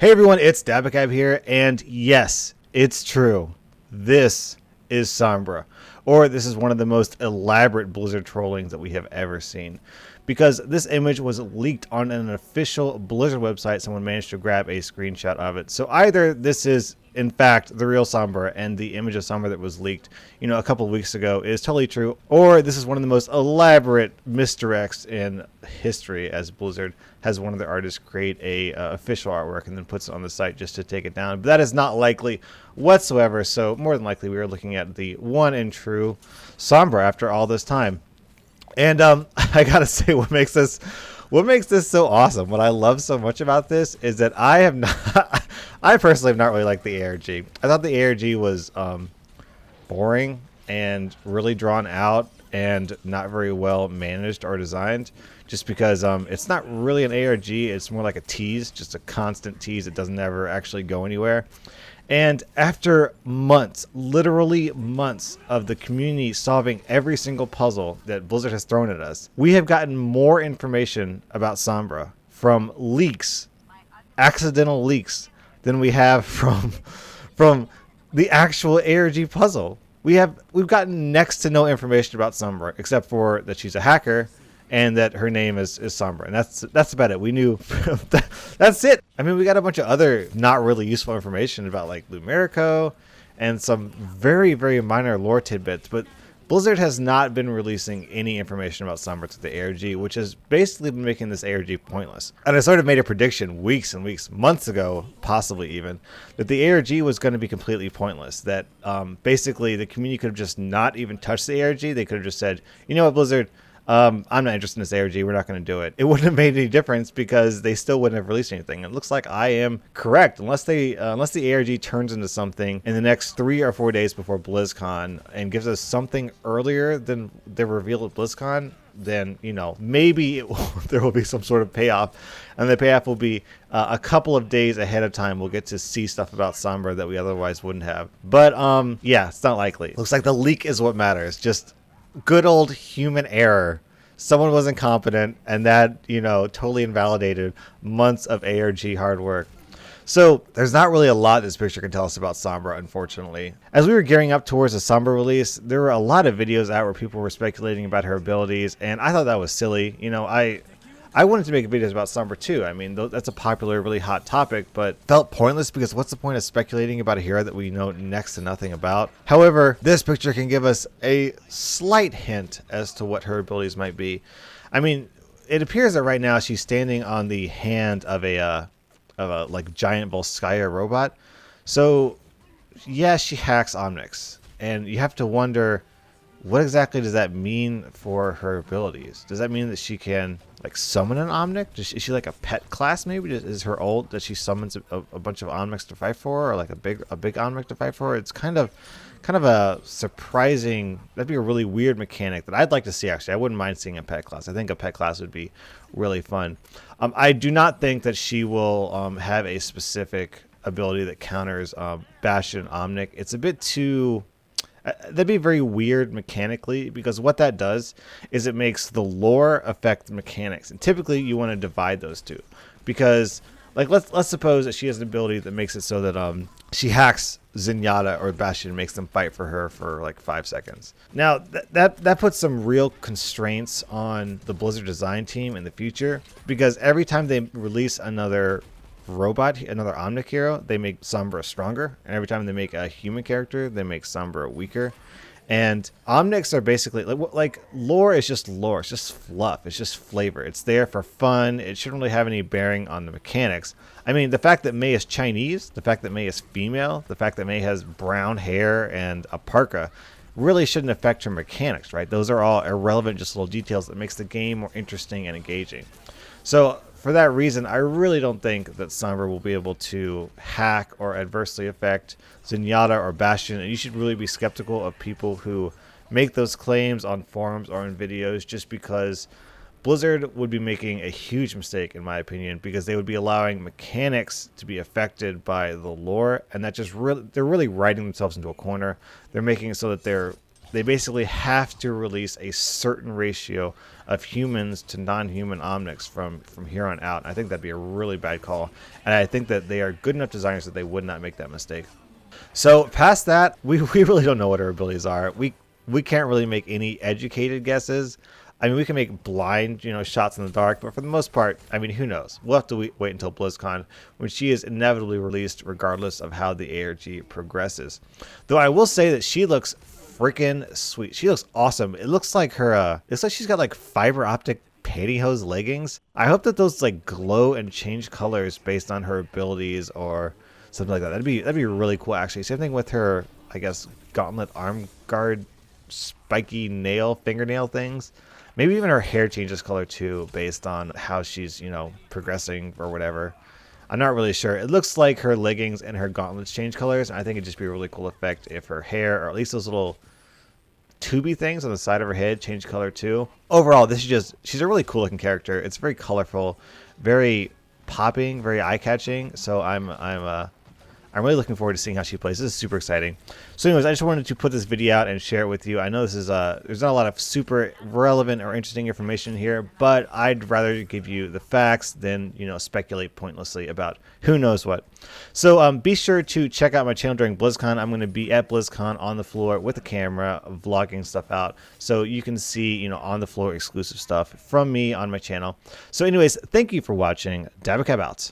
Hey everyone, it's Dabacab here, and yes, it's true. This is Sombra, or this is one of the most elaborate Blizzard trollings that we have ever seen. Because this image was leaked on an official Blizzard website, someone managed to grab a screenshot of it. So either this is, in fact, the real Sombra, and the image of Sombra that was leaked, a couple of weeks ago is totally true, or this is one of the most elaborate misdirects in history, as Blizzard has one of their artists create a official artwork and then puts it on the site just to take it down. But that is not likely whatsoever, so more than likely we are looking at the one and true Sombra after all this time. And I gotta say, what makes this so awesome, what I love so much about this, is that I personally have not really liked the ARG. I thought the ARG was boring and really drawn out and not very well managed or designed, just because it's not really an ARG, it's more like a tease, just a constant tease that doesn't ever actually go anywhere. And after months, literally months, of the community solving every single puzzle that Blizzard has thrown at us, we have gotten more information about Sombra from leaks, accidental leaks, than we have from the actual ARG puzzle. We've gotten next to no information about Sombra, except for that she's a hacker and that her name is Sombra, and that's about it. We knew that's it. I mean, we got a bunch of other not really useful information about like Lumerico and some very, very minor lore tidbits, but Blizzard has not been releasing any information about Sombra to the ARG, which has basically been making this ARG pointless. And I sort of made a prediction weeks and weeks, months ago, possibly even, that the ARG was going to be completely pointless. That basically the community could have just not even touched the ARG. They could have just said, you know what, Blizzard, I'm not interested in this ARG. We're not going to do it. It wouldn't have made any difference because they still wouldn't have released anything. It looks like I am correct, unless the ARG turns into something in the next 3 or 4 days before BlizzCon and gives us something earlier than the reveal at BlizzCon. Then maybe there will be some sort of payoff, and the payoff will be a couple of days ahead of time. We'll get to see stuff about Sombra that we otherwise wouldn't have. But yeah, it's not likely. Looks like the leak is what matters. Just good old human error. Someone was incompetent, and that, totally invalidated months of ARG hard work. So there's not really a lot this picture can tell us about Sombra, unfortunately. As we were gearing up towards the Sombra release, there were a lot of videos out where people were speculating about her abilities, and I thought that was silly. I wanted to make videos about Sombra too. I mean, that's a popular, really hot topic, but felt pointless because what's the point of speculating about a hero that we know next to nothing about? However, this picture can give us a slight hint as to what her abilities might be. I mean, it appears that right now she's standing on the hand of a like giant Volskaya robot. So, yeah, she hacks Omnics, and you have to wonder, what exactly does that mean for her abilities? Does that mean that she can like summon an Omnic? Is she like a pet class maybe? Is her ult that she summons a bunch of Omnics to fight for, or like a big Omnic to fight for? It's kind of a surprising, that'd be a really weird mechanic that I'd like to see actually. I wouldn't mind seeing a pet class. I think a pet class would be really fun. I do not think that she will have a specific ability that counters Bastion Omnic. It's a bit too... that'd be very weird mechanically, because what that does is it makes the lore affect the mechanics, and typically you want to divide those two, because like let's suppose that she has an ability that makes it so that she hacks Zenyatta or Bastion and makes them fight for her for like 5 seconds. Now that puts some real constraints on the Blizzard design team in the future, because every time they release another robot, another Omnic hero, they make Sombra stronger, and every time they make a human character, they make Sombra weaker. And Omnics are basically like lore is just lore. It's just fluff. It's just flavor. It's there for fun. It shouldn't really have any bearing on the mechanics. I mean, the fact that Mei is Chinese, the fact that Mei is female, the fact that Mei has brown hair and a parka really shouldn't affect her mechanics, right? Those are all irrelevant, just little details that makes the game more interesting and engaging. So for that reason, I really don't think that Sombra will be able to hack or adversely affect Zenyatta or Bastion, and you should really be skeptical of people who make those claims on forums or in videos, just because Blizzard would be making a huge mistake, in my opinion, because they would be allowing mechanics to be affected by the lore, and that just they're really writing themselves into a corner. They're making it so that they're they basically have to release a certain ratio of humans to non-human Omnics from here on out. I think that'd be a really bad call, and I think that they are good enough designers that they would not make that mistake. So past that, we really don't know what her abilities are. We can't really make any educated guesses. I mean, we can make blind, shots in the dark, but for the most part, I mean, who knows? We'll have to wait until BlizzCon, when she is inevitably released, regardless of how the ARG progresses. Though I will say that she looks freaking sweet. She looks awesome. It looks like it's like she's got like fiber optic pantyhose leggings. I hope that those like glow and change colors based on her abilities or something like that. That'd be really cool, actually. Same thing with her, I guess, gauntlet arm guard, spiky fingernail things. Maybe even her hair changes color too, based on how she's, progressing or whatever. I'm not really sure. It looks like her leggings and her gauntlets change colors. And I think it'd just be a really cool effect if her hair, or at least those little tubey things on the side of her head, change color too. Overall, she's a really cool looking character. It's very colorful, very popping, very eye catching. So I'm really looking forward to seeing how she plays. This is super exciting. So anyways, I just wanted to put this video out and share it with you. I know this is there's not a lot of super relevant or interesting information here, but I'd rather give you the facts than, speculate pointlessly about who knows what. So be sure to check out my channel during BlizzCon. I'm going to be at BlizzCon on the floor with a camera, vlogging stuff out, so you can see, on the floor exclusive stuff from me on my channel. So anyways, thank you for watching. Dabacab out.